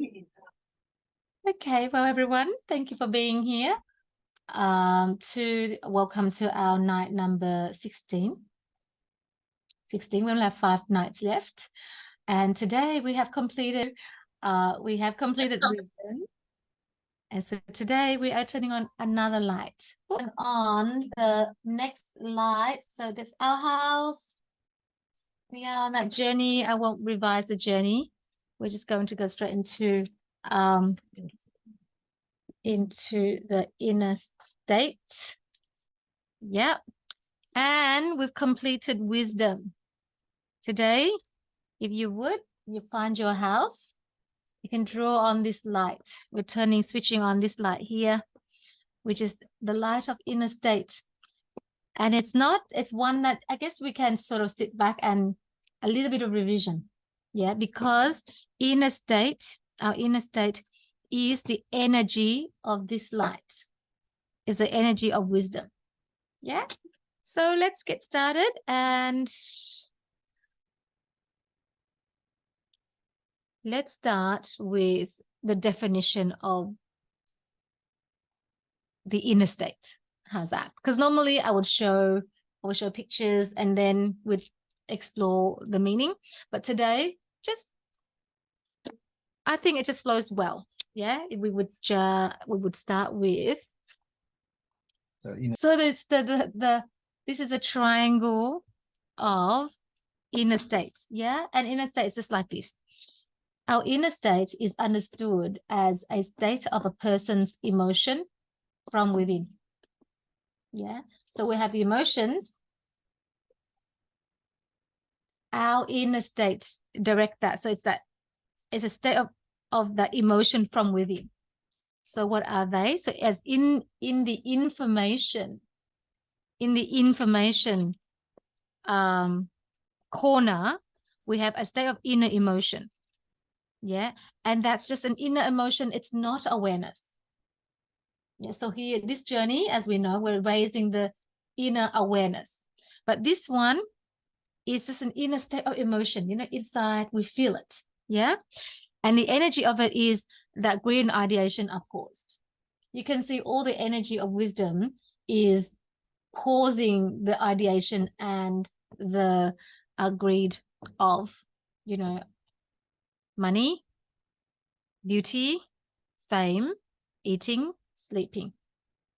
Okay, well, everyone, thank you for being here. Welcome to our night number 16. We only have 5 nights left, and today we have completed wisdom. And so today we are turning on another light. And on the next light, so that's our house. We are on that journey. I won't revise the journey. We're just going to go straight into the inner state. Yep. And we've completed wisdom. Today, if you find your house, you can draw on this light. We're switching on this light here, which is the light of inner state. And it's one that I guess we can sort of sit back and a little bit of revision. Yeah, because our inner state is the energy of this light, is the energy of wisdom. Yeah. So let's get started, and let's start with the definition of the inner state. How's that? Because normally I will show pictures and then we'd explore the meaning. But today, I think it just flows well. Yeah, we would start with. So it's this is a triangle of inner state. Yeah, and inner state is just like this. Our inner state is understood as a state of a person's emotion from within. Yeah, so we have the emotions. Our inner state direct that. So it's a state of that emotion from within. So what are they? So as in the information corner, we have a state of inner emotion. Yeah, and that's just an inner emotion. It's not awareness. Yeah, so here, this journey, as we know, we're raising the inner awareness. But this one is just an inner state of emotion. You know, inside we feel it. Yeah, and the energy of it is that green ideation are paused. You can see all the energy of wisdom is pausing the ideation and the greed of, you know, money, beauty, fame, eating, sleeping.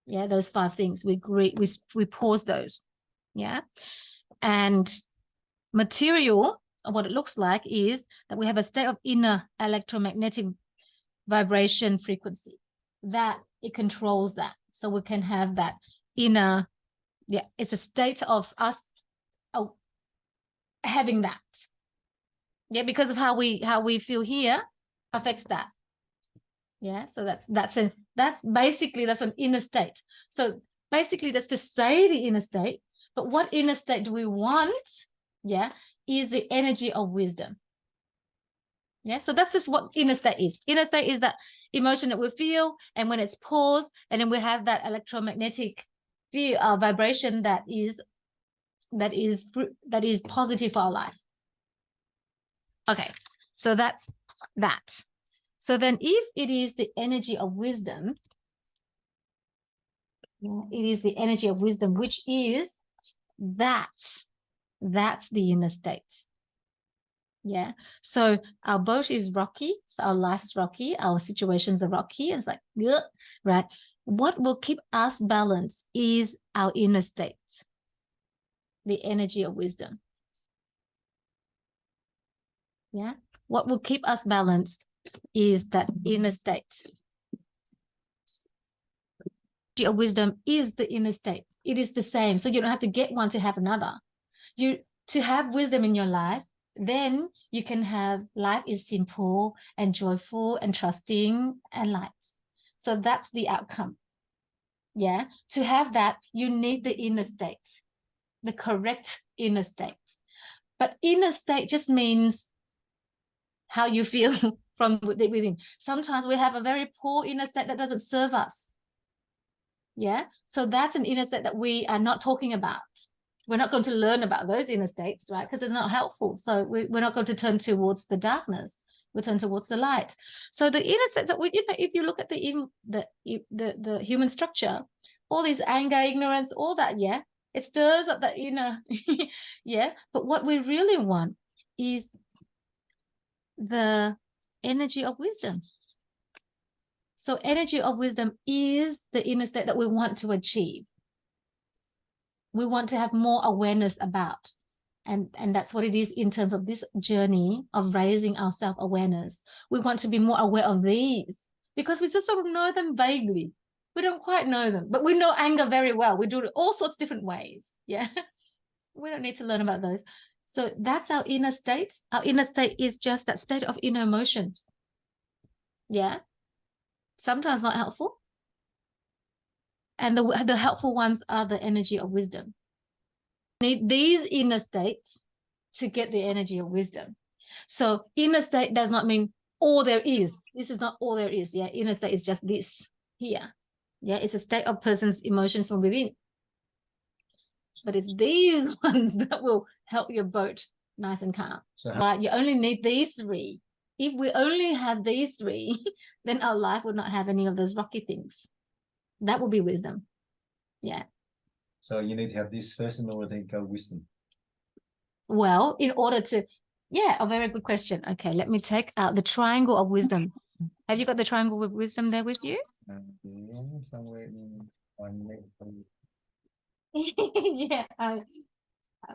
Yeah, those 5 things. We pause those. Yeah. And material, what it looks like is that we have a state of inner electromagnetic vibration frequency that it controls that. So we can have that inner, yeah, it's a state of us having that. Yeah, because of how we feel here affects that. Yeah, so that's basically an inner state. So basically that's to say the inner state, but what inner state do we want? Yeah, is the energy of wisdom. Yeah, so that's just what inner state is. Inner state is that emotion that we feel, and when it's paused, and then we have that electromagnetic vibration that is positive for our life. Okay, so that's that. So then if it is the energy of wisdom, it is the energy of wisdom, which is that's the inner state. Yeah. So our boat is rocky. So our life is rocky. Our situations are rocky. And it's like, ugh, right? What will keep us balanced is our inner state, the energy of wisdom. Yeah. What will keep us balanced is that inner state. Of wisdom is the inner state. It is the same. So you don't have to get one to have another. To have wisdom in your life, then you can have life is simple and joyful and trusting and light. So that's the outcome. Yeah. To have that, you need the inner state, the correct inner state. But inner state just means how you feel from within. Sometimes we have a very poor inner state that doesn't serve us. Yeah. So that's an inner state that we are not talking about. We're not going to learn about those inner states, right? Because it's not helpful. So we're not going to turn towards the darkness. we turn towards the light. So the inner sense that if you look at the human structure, all this anger, ignorance, all that, yeah, it stirs up that inner, yeah. But what we really want is the energy of wisdom. So energy of wisdom is the inner state that we want to achieve. We want to have more awareness about. And that's what it is in terms of this journey of raising our self-awareness. We want to be more aware of these because we just sort of know them vaguely. We don't quite know them, but we know anger very well. We do it all sorts of different ways. Yeah. We don't need to learn about those. So that's our inner state. Our inner state is just that state of inner emotions. Yeah. Sometimes not helpful. And the helpful ones are the energy of wisdom. Need these inner states to get the energy of wisdom. So inner state does not mean all there is. This is not all there is. Yeah, inner state is just this here. Yeah, it's a state of person's emotions from within. But it's these ones that will help your boat nice and calm. But you only need these three. If we only have these three, then our life would not have any of those rocky things. That will be wisdom. Yeah. So you need to have this first in order to go wisdom. Well, in order to, yeah, a very good question. Okay, let me take out the triangle of wisdom. Have you got the triangle of wisdom there with you? Yeah, somewhere in Yeah, I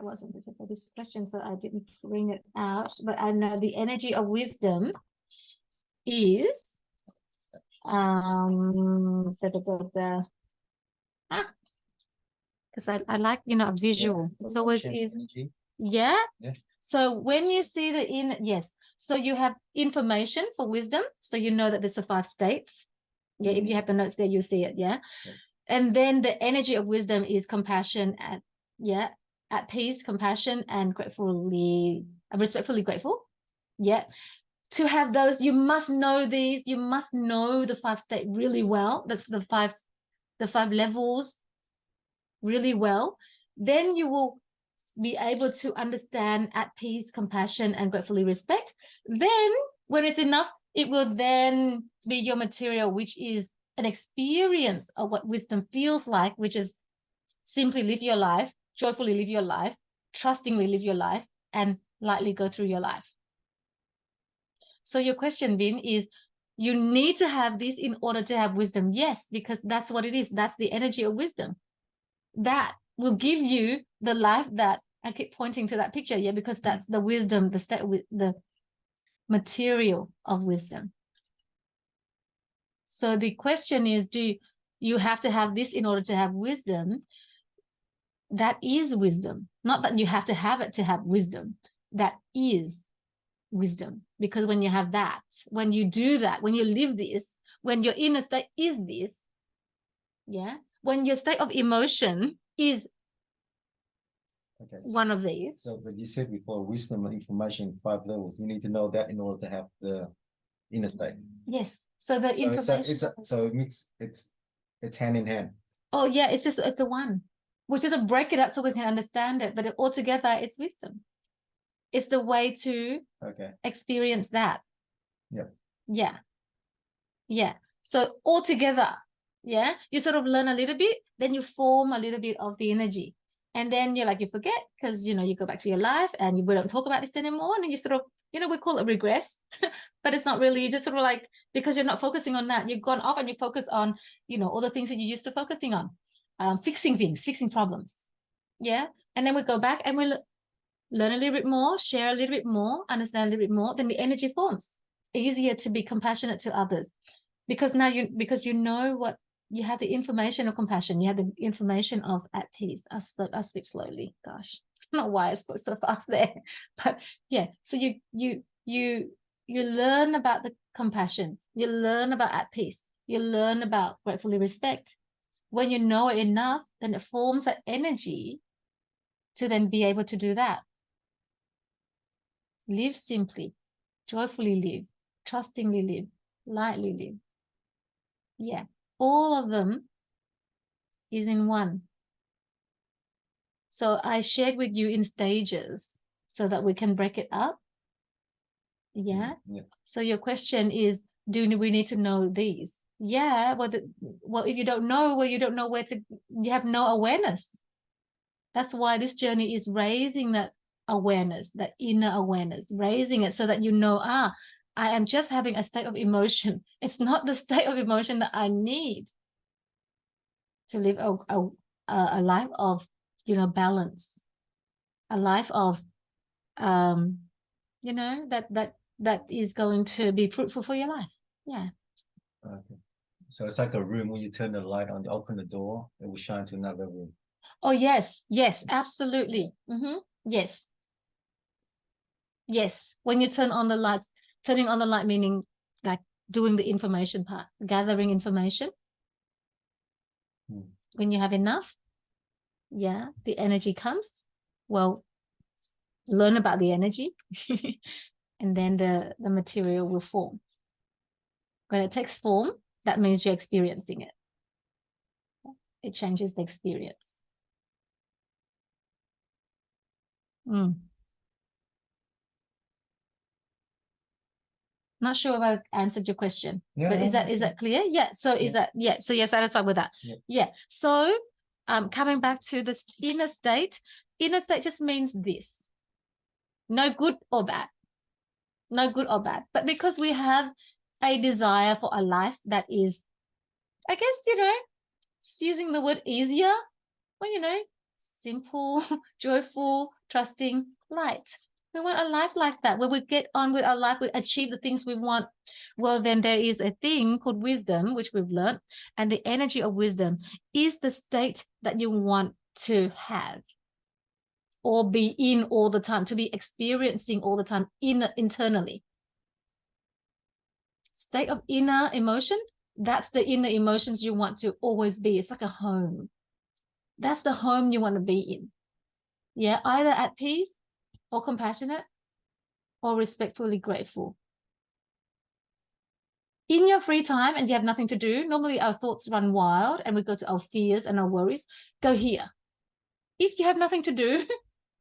wasn't prepared for this question, so I didn't bring it out. But I know the energy of wisdom is because I like, a visual. Yeah, it's always is energy. Yeah. So when you see the yes, so you have information for wisdom, so you know that there's the 5 states. Yeah, if you have the notes there, you'll see it. Yeah. And then the energy of wisdom is compassion at peace, compassion, and respectfully grateful. Yeah. To have those, you must know these. You must know the 5 state really well. That's the five levels really well. Then you will be able to understand at peace, compassion, and gratefully respect. Then when it's enough, it will then be your material, which is an experience of what wisdom feels like, which is simply live your life, joyfully live your life, trustingly live your life, and lightly go through your life. So your question, Vin, is you need to have this in order to have wisdom. Yes, because that's what it is. That's the energy of wisdom. That will give you the life that I keep pointing to that picture, yeah, because that's the wisdom, the material of wisdom. So the question is, do you have to have this in order to have wisdom? That is wisdom, not that you have to have it to have wisdom. That is wisdom, because when you have that, when you do that, when you live this, when your inner state is this, yeah, when your state of emotion is one of these. So, but you said before, wisdom and information, 5 levels. You need to know that in order to have the inner state. Yes. So the information. So it makes it's hand in hand. Oh yeah, it's a one. We just break it up so we can understand it, but altogether it's wisdom. It's the way to experience that. Yeah. Yeah. Yeah. So altogether, yeah, you sort of learn a little bit, then you form a little bit of the energy. And then you forget because, you go back to your life and we don't talk about this anymore. And then you sort of, we call it regress, but it's not really, you just sort of because you're not focusing on that, you've gone off and you focus on, all the things that you used to focusing on, fixing things, fixing problems. Yeah. And then we go back and we learn a little bit more, share a little bit more, understand a little bit more, then the energy forms. Easier to be compassionate to others because now you know what. You have the information of compassion. You have the information of at peace. I speak slowly. Gosh, I don't know why I spoke so fast there, but yeah. So you learn about the compassion. You learn about at peace. You learn about gratefully respect. When you know it enough, then it forms that energy to then be able to do that. Live simply, joyfully live, trustingly live, lightly live. Yeah. All of them is in one. So I shared with you in stages so that we can break it up. Yeah. Yeah. So your question is, do we need to know these? Yeah. Well, if you don't know, well, you don't know where to, you have no awareness. That's why this journey is raising that awareness, that inner awareness, raising it so that you know, I am just having a state of emotion. It's not the state of emotion that I need to live a life of, balance, a life of, that is going to be fruitful for your life. Yeah. Okay. So it's like a room when you turn the light on, you open the door, it will shine to another room. Oh, yes, absolutely. Yes. Yes. When you turn on the lights, turning on the light meaning like doing the information part, gathering information. When you have enough, yeah, the energy comes. Well, learn about the energy and then the material will form. When it takes form, that means you're experiencing it. It changes the experience. Not sure if I answered your question, but is that clear? Yeah. So is that, yeah. So you're satisfied with that? Yeah. So coming back to this inner state just means this. No good or bad. No good or bad. But because we have a desire for a life that is, I guess, using the word easier, well, simple, joyful, trusting, light. We want a life like that, where we get on with our life, we achieve the things we want. Well, then there is a thing called wisdom, which we've learned. And the energy of wisdom is the state that you want to have or be in all the time, to be experiencing all the time internally. State of inner emotion, that's the inner emotions you want to always be. It's like a home. That's the home you want to be in. Yeah, either at peace or compassionate or respectfully grateful. In your free time and you have nothing to do, normally our thoughts run wild and we go to our fears and our worries. Go here. If you have nothing to do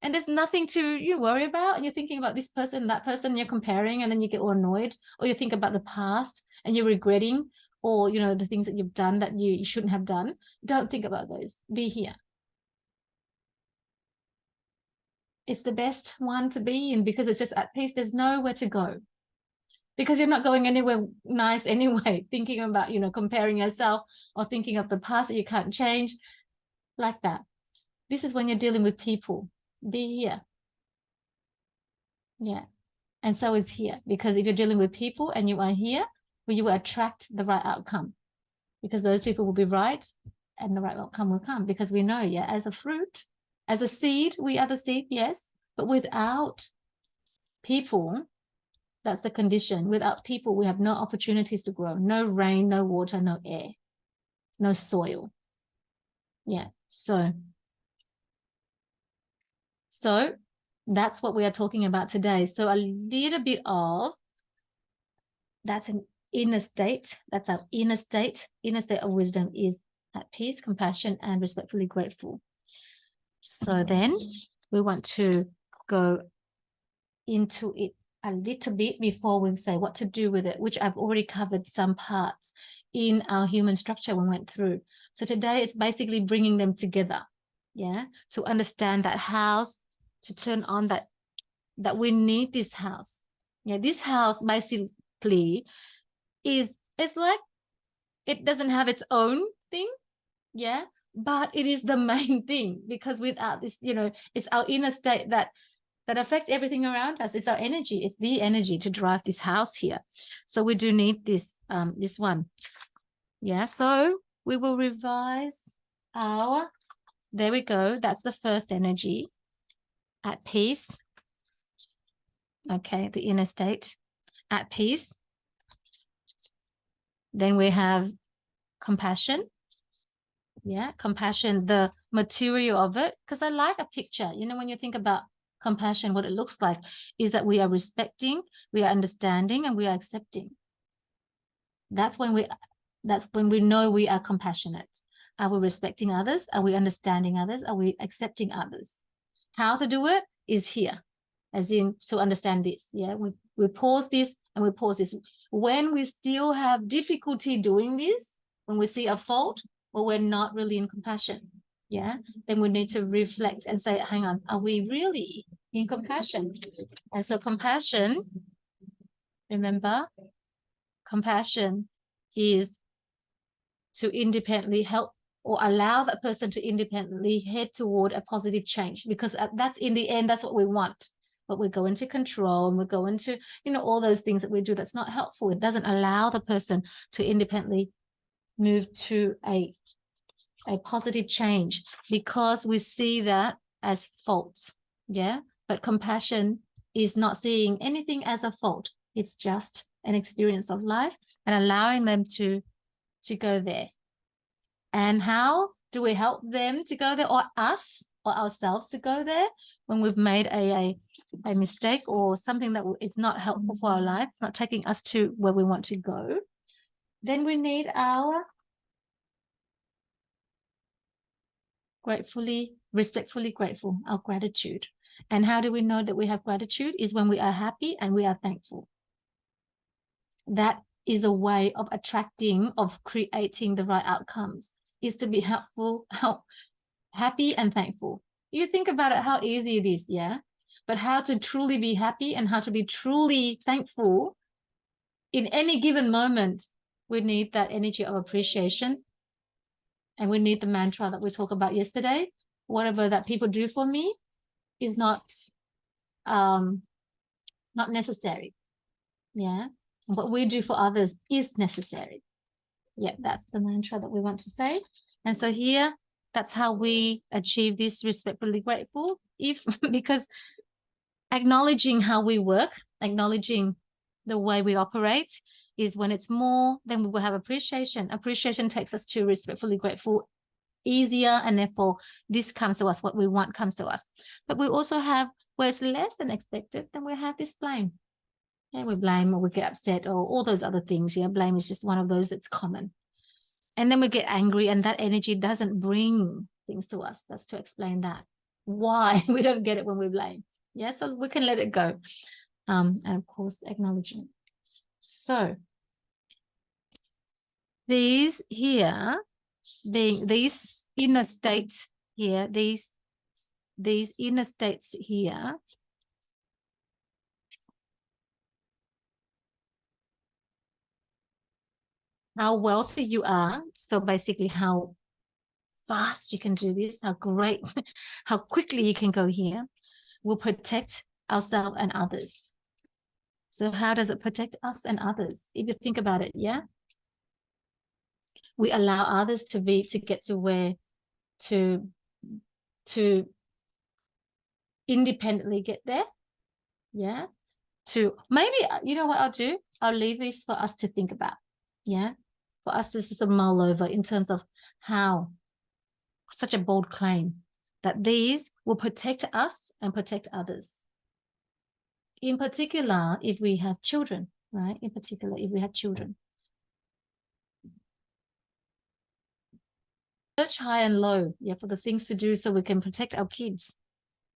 and there's nothing to worry about, and you're thinking about this person, that person, you're comparing, and then you get all annoyed, or you think about the past and you're regretting, or the things that you've done that you shouldn't have done, don't think about those. Be here. It's the best one to be in because it's just at peace. There's nowhere to go because you're not going anywhere nice anyway, thinking about, comparing yourself or thinking of the past that you can't change like that. This is when you're dealing with people. Be here. Yeah. And so is here, because if you're dealing with people and you are here, well, you will attract the right outcome because those people will be right and the right outcome will come, because we know, yeah, as a fruit, as a seed, we are the seed, yes, but without people, that's the condition. Without people, we have no opportunities to grow. No rain, no water, no air, no soil. Yeah. So that's what we are talking about today. So a little bit of, that's an inner state. That's our inner state. Inner state of wisdom is at peace, compassion, and respectfully grateful. So then we want to go into it a little bit before we say what to do with it, which I've already covered some parts in our human structure we went through. So today it's basically bringing them together, yeah, to understand that house, to turn on that we need this house. Yeah, this house basically it's like it doesn't have its own thing, yeah, but it is the main thing, because without this, it's our inner state that affects everything around us. It's our energy. It's the energy to drive this house here. So we do need this one. Yeah. So we will revise there we go. That's the first energy, at peace. Okay. The inner state, at peace. Then we have compassion. Yeah. Compassion, the material of it. Because I like a picture, when you think about compassion, what it looks like is that we are respecting, we are understanding, and we are accepting. That's when we know we are compassionate. Are we respecting others? Are we understanding others? Are we accepting others? How to do it is here, as in to understand this. Yeah, we We pause this and we pause this. When we still have difficulty doing this, when we see a fault, or we're not really in compassion, yeah, then we need to reflect and say, hang on, are we really in compassion? And so compassion, remember, compassion is to independently help or allow that person to independently head toward a positive change, because that's in the end, that's what we want. But we go into control and we go into, all those things that we do that's not helpful. It doesn't allow the person to independently move to a positive change, because we see that as faults. Yeah. But compassion is not seeing anything as a fault. It's just an experience of life and allowing them to go there. And how do we help them to go there, or us or ourselves to go there when we've made a mistake or something that is not helpful for our life, it's not taking us to where we want to go? Then we need our respectfully grateful, our gratitude. And how do we know that we have gratitude? Is when we are happy and we are thankful. That is a way of attracting, of creating the right outcomes, is to be helpful, happy and thankful. You think about it, how easy it is, yeah? But how to truly be happy and how to be truly thankful in any given moment, we need that energy of appreciation. And we need the mantra that we talked about yesterday. Whatever that people do for me is not necessary. Yeah. And what we do for others is necessary. Yeah, that's the mantra that we want to say. And so here, that's how we achieve this respectfully grateful. Because acknowledging how we work, acknowledging the way we operate, is when it's more, then we will have appreciation. Appreciation takes us to respectfully grateful easier, and therefore this comes to us, what we want comes to us. But we also have, where it's less than expected, then we have this blame. Yeah, we blame or we get upset or all those other things. Yeah, blame is just one of those that's common. And then we get angry, and that energy doesn't bring things to us. That's to explain that. Why we don't get it when we blame. Yeah, so we can let it go. And of course, acknowledging. So these here, being these inner states here, these inner states here, how wealthy you are. So basically how fast you can do this, how great, how quickly you can go here, will protect ourselves and others. So how does it protect us and others? If you think about it, yeah? We allow others to get to where to independently get there. Yeah. To maybe, you know what I'll do? I'll leave this for us to think about. Yeah. For us to sort of mull over in terms of how, such a bold claim, that these will protect us and protect others. In particular, if we have children, right? In particular, if we have children. Search high and low, yeah, for the things to do so we can protect our kids.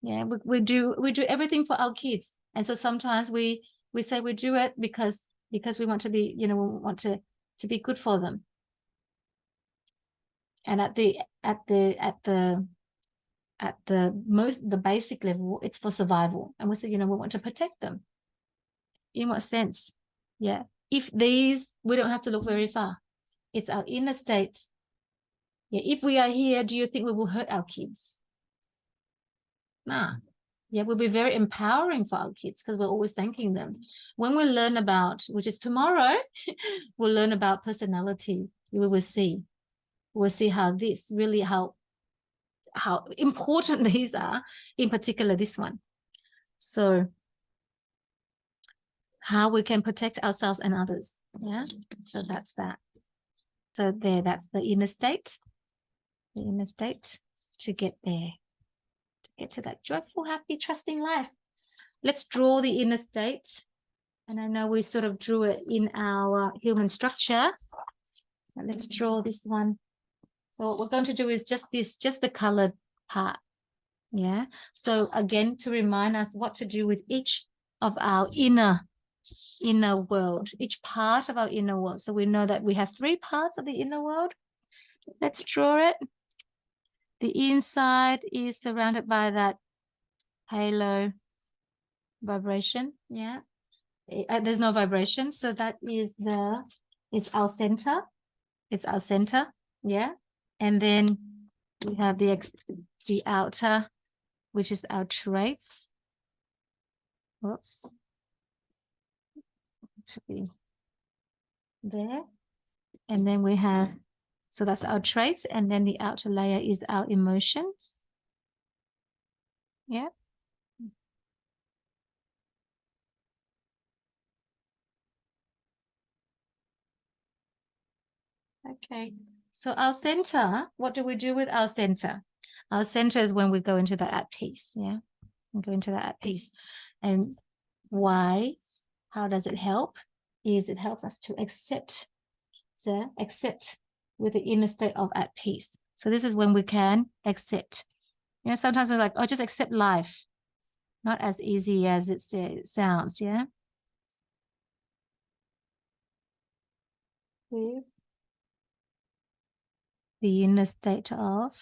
Yeah, we do everything for our kids. And so sometimes we say we do it because we want to be, we want to be good for them. And at the basic level, it's for survival. And we say, we want to protect them. In what sense? Yeah. If these, we don't have to look very far. It's our inner states. Yeah. If we are here, do you think we will hurt our kids? Nah. Yeah, we'll be very empowering for our kids because we're always thanking them. When we learn about, which is tomorrow, we'll learn about personality. We will see. We'll see how this really, how important these are, in particular this one. So how we can protect ourselves and others. Yeah, so that's that. So there, that's the inner state. The inner state to get there. Get to that joyful, happy, trusting life. Let's draw the inner state. And I know we sort of drew it in our human structure. But let's draw this one. So what we're going to do is just the colored part. Yeah. So again, to remind us what to do with each of our inner inner world, each part of our inner world. So we know that we have 3 parts of the inner world. Let's draw it. The inside is surrounded by that halo vibration. Yeah. There's no vibration. So that is it's our center. It's our center. Yeah. And then we have the outer, which is our traits. Whoops. To be there. And then we have, so that's our traits. And then the outer layer is our emotions. Yeah. Okay. So our center, what do we do with our center? Our center is when we go into the at peace. Yeah. We go into the at peace. And why? How does it help? Is it helps us to accept with the inner state of at peace. So this is when we can accept. You know, sometimes we're like, oh, just accept life. Not as easy as it sounds, yeah? With the inner state of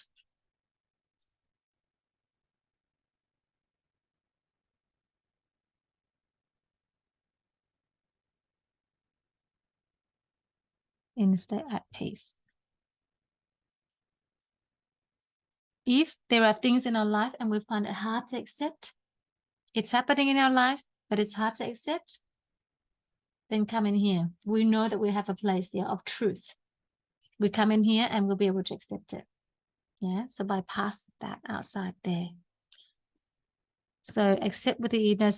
inner state at peace. If there are things in our life and we find it hard to accept, it's happening in our life, but it's hard to accept, then come in here. We know that we have a place here of truth. We come in here and we'll be able to accept it. Yeah, so bypass that outside there. So accept with the inner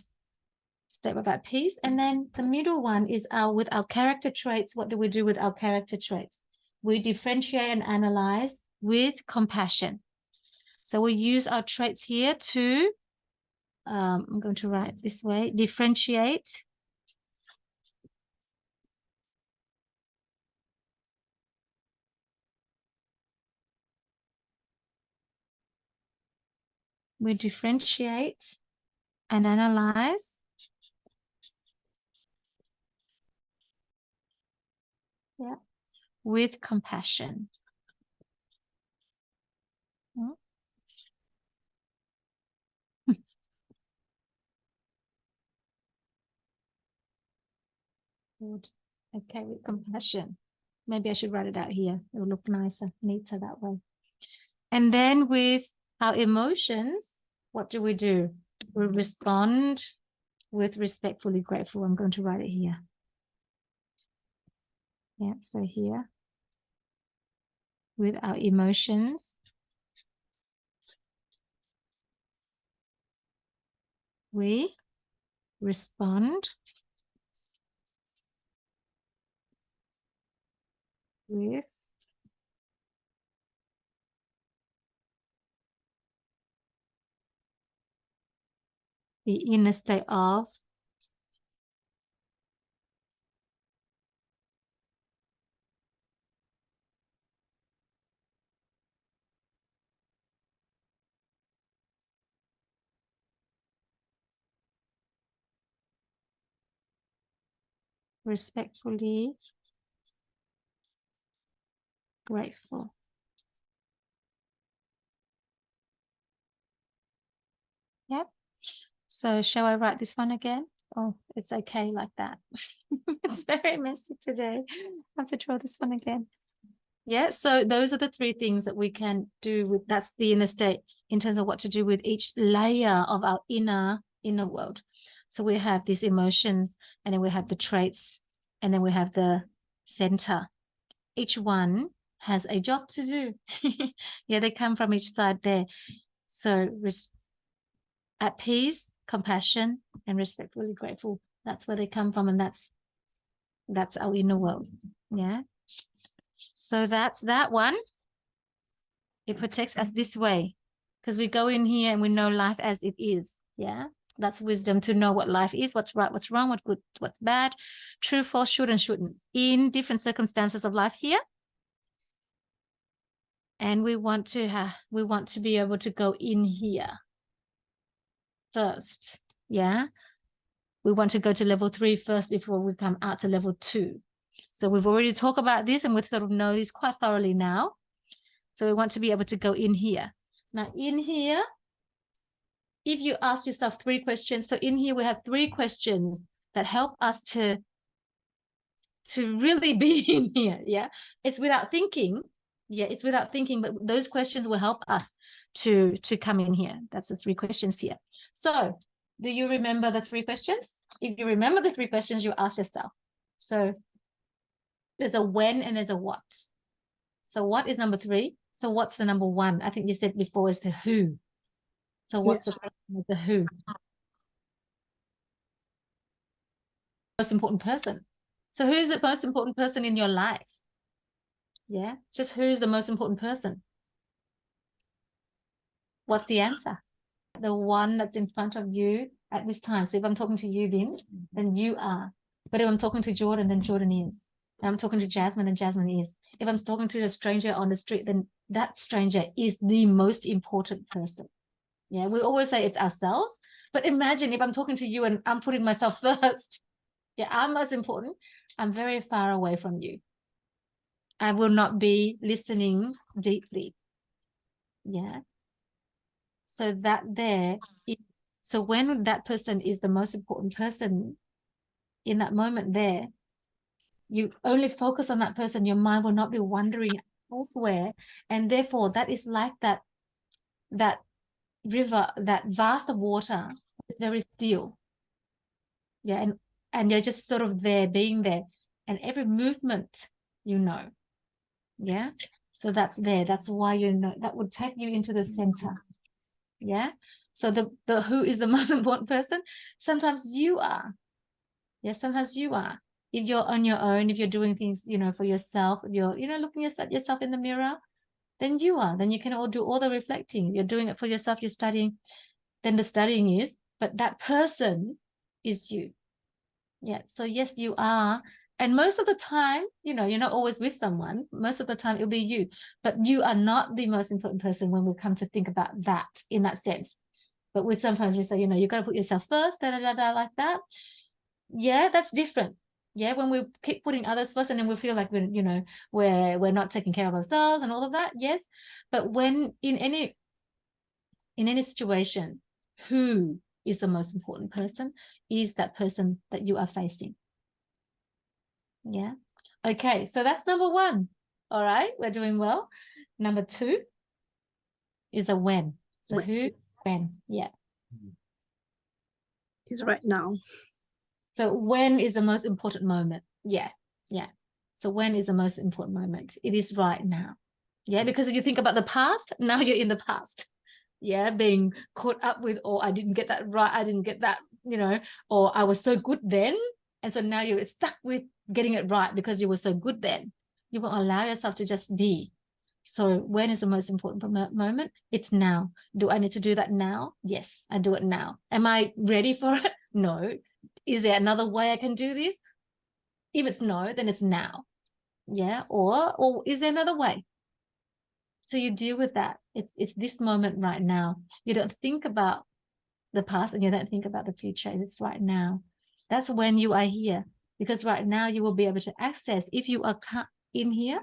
state of at peace. And then the middle one is with our character traits. What do we do with our character traits? We differentiate and analyze with compassion. So we use our traits here to, I'm going to write this way, differentiate we differentiate and analyze with compassion. Good. Okay, with compassion. Maybe I should write it out here. It will look nicer, neater that way. And then with our emotions, what do? We respond with respectfully grateful. I'm going to write it here. Yeah, so here with our emotions, we respond with the inner state of respectfully grateful. Yep. So shall I write this one again? Oh, it's okay like that. It's very messy today. I have to draw this one again. Yeah, so those are the 3 things that we can do with, that's the inner state in terms of what to do with each layer of our inner world. So we have these emotions, and then we have the traits, and then we have the center. Each one has a job to do. Yeah, they come from each side there. So at peace, compassion, and respectfully grateful. That's where they come from, and that's our inner world. Yeah. So that's that one. It protects us this way because we go in here and we know life as it is. Yeah. That's wisdom, to know what life is, what's right, what's wrong, what's good, what's bad, true, false, should, and shouldn't in different circumstances of life here. And we want to be able to go in here first. Yeah. we want to go to level 3 first before we come out to level 2. So we've already talked about this and we sort of know this quite thoroughly now. So we want to be able to go in here. Now in here, if you ask yourself 3 questions, so in here we have 3 questions that help us to really be in here. Yeah, it's without thinking. Yeah, it's without thinking, but those questions will help us to come in here. That's the 3 questions here. So do you remember the 3 questions? If you remember the 3 questions, you ask yourself. So there's a when and there's a what. So what is number 3? So what's the number 1? I think you said before is the who. So what's the who? Most important person. So who's the most important person in your life? Yeah, just who's the most important person? What's the answer? The one that's in front of you at this time. So if I'm talking to you, Bin, then you are. But if I'm talking to Jordan, then Jordan is. If I'm talking to Jasmine, then Jasmine is. If I'm talking to a stranger on the street, then that stranger is the most important person. Yeah, we always say it's ourselves. But imagine if I'm talking to you and I'm putting myself first. Yeah, I'm most important. I'm very far away from you. I will not be listening deeply. Yeah. So that there is, so when that person is the most important person in that moment there, you only focus on that person, your mind will not be wandering elsewhere. And therefore that is like that river, that vast of water, it's very still. Yeah, and you're just sort of there, being there, and every movement, you know. Yeah, so that's there. That's why you know that would take you into the center. Yeah, so the who is the most important person? Sometimes you are. Yeah, sometimes you are. If you're on your own, if you're doing things, you know, for yourself, if you're, you know, looking at yourself in the mirror, then you are. Then you can all do all the reflecting. You're doing it for yourself. You're studying. Then the studying is, but that person is you. Yeah. So yes, you are. And most of the time, you know, you're not always with someone. Most of the time it'll be you, but you are not the most important person when we come to think about that in that sense. But we sometimes we say, you know, you got to put yourself first, like that. Yeah, that's different. Yeah, when we keep putting others first and then we feel like we're, you know, we're not taking care of ourselves and all of that. Yes. But when in any situation, who is the most important person is that person that you are facing. Yeah. Okay, so that's number 1. All right, we're doing well. Number 2 is a when. So who, when, yeah. Is right now. So when is the most important moment? Yeah, yeah. So when is the most important moment? It is right now. Yeah, because if you think about the past, now you're in the past. Yeah, being caught up with, oh, I didn't get that right. I didn't get that, you know, or I was so good then. And so now you're stuck with getting it right because you were so good then. You will allow yourself to just be. So when is the most important moment? It's now. Do I need to do that now? Yes, I do it now. Am I ready for it? No. Is there another way I can do this? If it's no, then it's now. Yeah. Or is there another way? So you deal with that. It's this moment right now. You don't think about the past and you don't think about the future. It's right now. That's when you are here. Because right now you will be able to access if you are in here,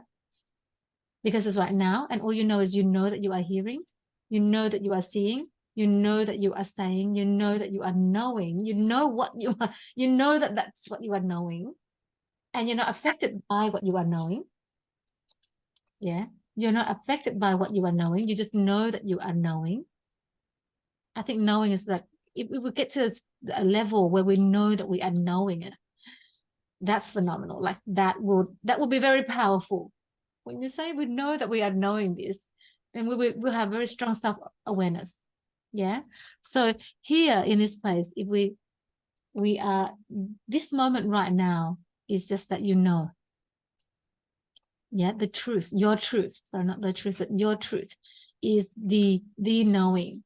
because it's right now. And all you know is you know that you are hearing. You know that you are seeing. You know that you are saying. You know that you are knowing. You know what you are. You know that that's what you are knowing. And you're not affected by what you are knowing. Yeah. You're not affected by what you are knowing. You just know that you are knowing. I think knowing is that if we get to a level where we know that we are knowing it, that's phenomenal. Like that will be very powerful. When you say we know that we are knowing this, then we'll have very strong self-awareness. Yeah. So here in this place, if we are, this moment right now is just that you know. Yeah, the truth, your truth. So not the truth, but your truth is the knowing.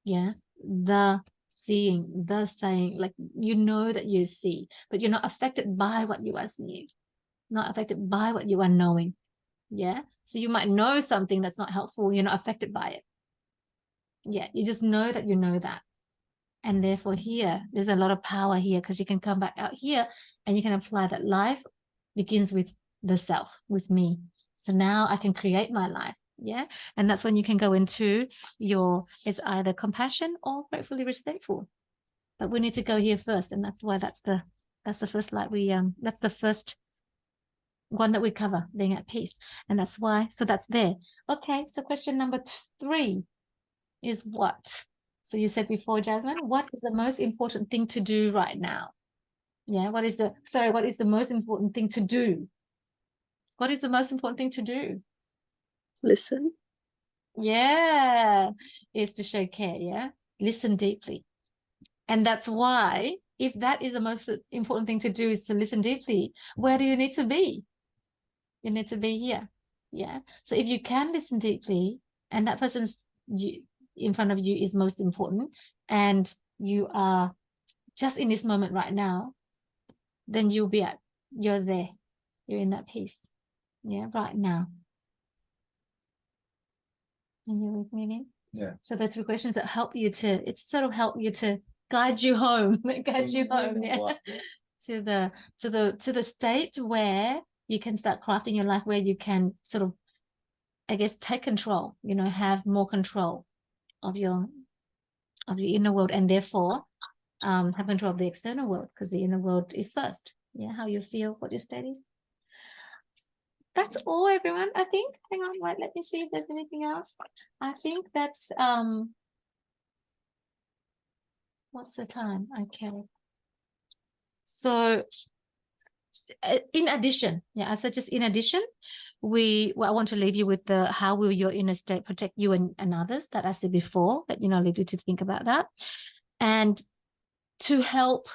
Yeah, the seeing, the saying, like you know that you see, but you're not affected by what you are seeing, not affected by what you are knowing. Yeah, so you might know something that's not helpful, you're not affected by it. Yeah, you just know that you know that, And therefore here, there's a lot of power here because you can come back out here and you can apply that life begins with the self, with me. So now I can create my life. Yeah. And that's when you can go into it's either compassion or gratefully respectful. But we need to go here first. And that's why that's the first light that's the first one that we cover, being at peace. And that's why, so that's there. Okay. So question number 3 is what? So you said before, Jasmine, what is the most important thing to do right now? Yeah, what is the most important thing to do? What is the most important thing to do? Listen. Yeah, is to show care, yeah? Listen deeply. And that's why, if that is the most important thing to do is to listen deeply, where do you need to be? You need to be here, yeah? So if you can listen deeply, and that person's in front of you is most important, and you are just in this moment right now, then you're there, you're in that peace, yeah, right now. Are you with me, Lynn? Yeah. So the 3 questions that help you to guide you home, yeah, to the state where you can start crafting your life, where you can sort of, I guess, take control, have more control of your inner world, and therefore have control of the external world, because the inner world is first. Yeah, how you feel, what your state is. That's all, everyone. I think. Hang on, wait, let me see if there's anything else. I think that's what's the time? Okay. So in addition, I said just in addition, I want to leave you with the how will your inner state protect you and others that I said before, that leave you to think about that. And to help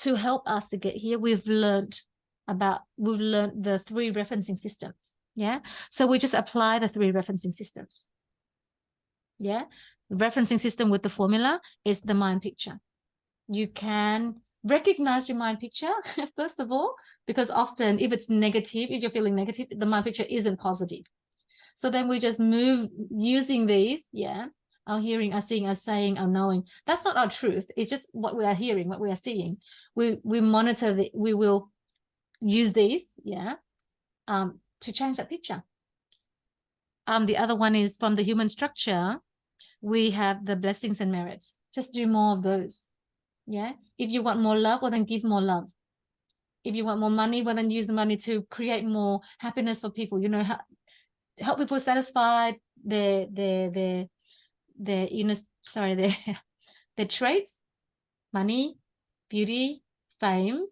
us to get here, we've learned the 3 referencing systems. Yeah. So we just apply the 3 referencing systems. Yeah. The referencing system with the formula is the mind picture. You can recognize your mind picture, first of all, because often if it's negative, if you're feeling negative, the mind picture isn't positive. So then we just move using these, our hearing, our seeing, our saying, our knowing. That's not our truth. It's just what we are hearing, what we are seeing. We monitor we will use these, to change that picture. The other one is from the human structure. We have the blessings and merits. Just do more of those. Yeah. If you want more love, well, then give more love. If you want more money, well, then use the money to create more happiness for people. Help people satisfy their inner, their traits: money, beauty, fame,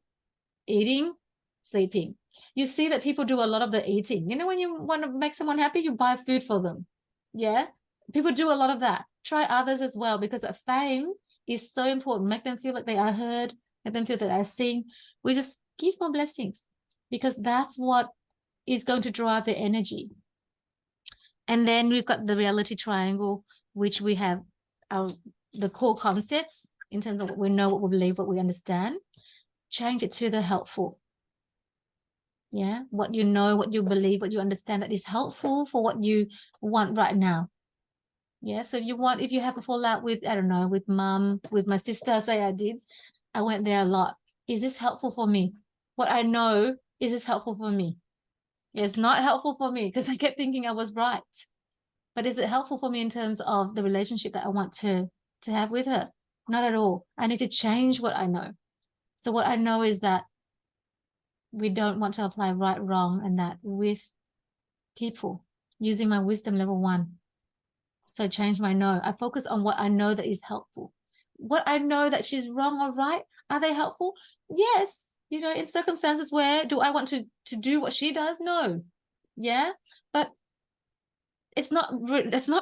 eating, sleeping. You see that people do a lot of the eating. When you want to make someone happy, you buy food for them. Yeah. People do a lot of that. Try others as well, because fame is so important. Make them feel like they are heard, make them feel that they are seen. We just give more blessings, because that's what is going to drive their energy. And then we've got the reality triangle, which we have the core concepts in terms of what we know, what we believe, what we understand. Change it to the helpful. Yeah, what you know, what you believe, what you understand that is helpful for what you want right now. Yeah, so if you have a fallout with, I don't know, with mom, with my sister, say I went there a lot. Is this helpful for me? What I know, is this helpful for me? It's not helpful for me, because I kept thinking I was right. But is it helpful for me in terms of the relationship that I want to have with her? Not at all. I need to change what I know. So what I know is that we don't want to apply right, wrong, and that with people, using my wisdom level 1. So change my know. I focus on what I know that is helpful. What I know that she's wrong or right, are they helpful? Yes. In circumstances where do I want to do what she does? No. Yeah. But it's not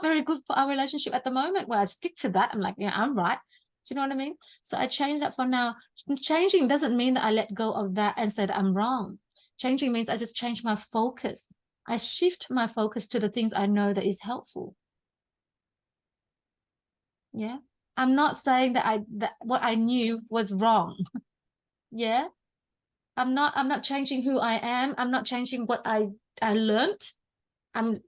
very good for our relationship at the moment, where I stick to that. I'm like, I'm right. Do you know what I mean? So I change that for now. Changing doesn't mean that I let go of that and say that I'm wrong. Changing means I just change my focus. I shift my focus to the things I know that is helpful. Yeah. I'm not saying that what I knew was wrong. Yeah. I'm not changing who I am. I'm not changing what I learned. I'm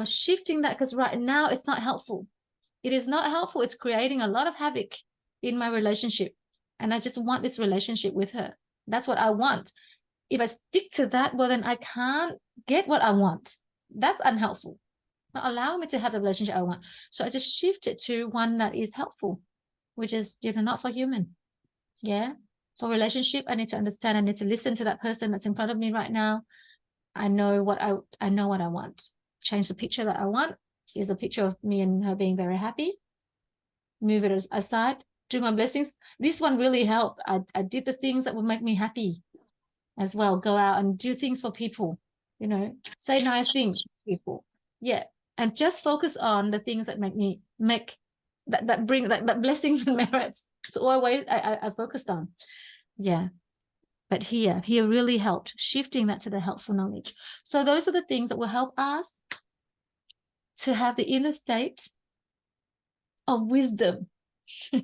shifting that, because right now it's not helpful. It is not helpful. It's creating a lot of havoc in my relationship. And I just want this relationship with her. That's what I want. If I stick to that, well, then I can't get what I want. That's unhelpful. Not allowing me to have the relationship I want. So I just shift it to one that is helpful, which is, not for human. Yeah. For relationship, I need to understand. I need to listen to that person that's in front of me right now. I know what I want. Change the picture that I want. Here's a picture of me and her being very happy. Move it aside. Do my blessings. This one really helped. I did the things that would make me happy as well. Go out and do things for people. Say nice things to people. Yeah. And just focus on the things that that bring that blessings and merits. It's always I focused on. Yeah. But here really helped, shifting that to the helpful knowledge. So those are the things that will help us to have the inner state of wisdom. Do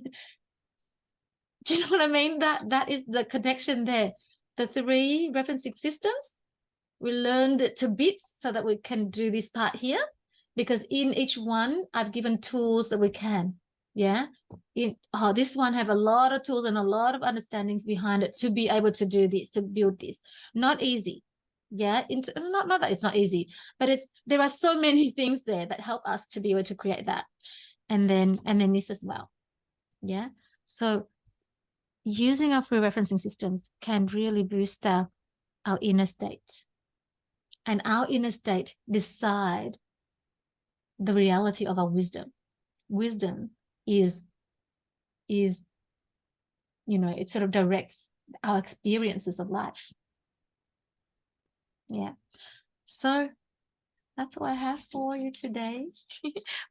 you know what I mean? That is the connection there. The 3 referencing systems, we learned it to bits so that we can do this part here, because in each one, I've given tools that we can. Yeah. This one have a lot of tools and a lot of understandings behind it to be able to do this, to build this. Not easy. Yeah. Not that it's not easy, but there are so many things there that help us to be able to create that. And then this as well. Yeah. So using our 3 referencing systems can really boost our inner state. And our inner state decide the reality of our wisdom. Wisdom is it sort of directs our experiences of life. Yeah. So that's what I have for you today.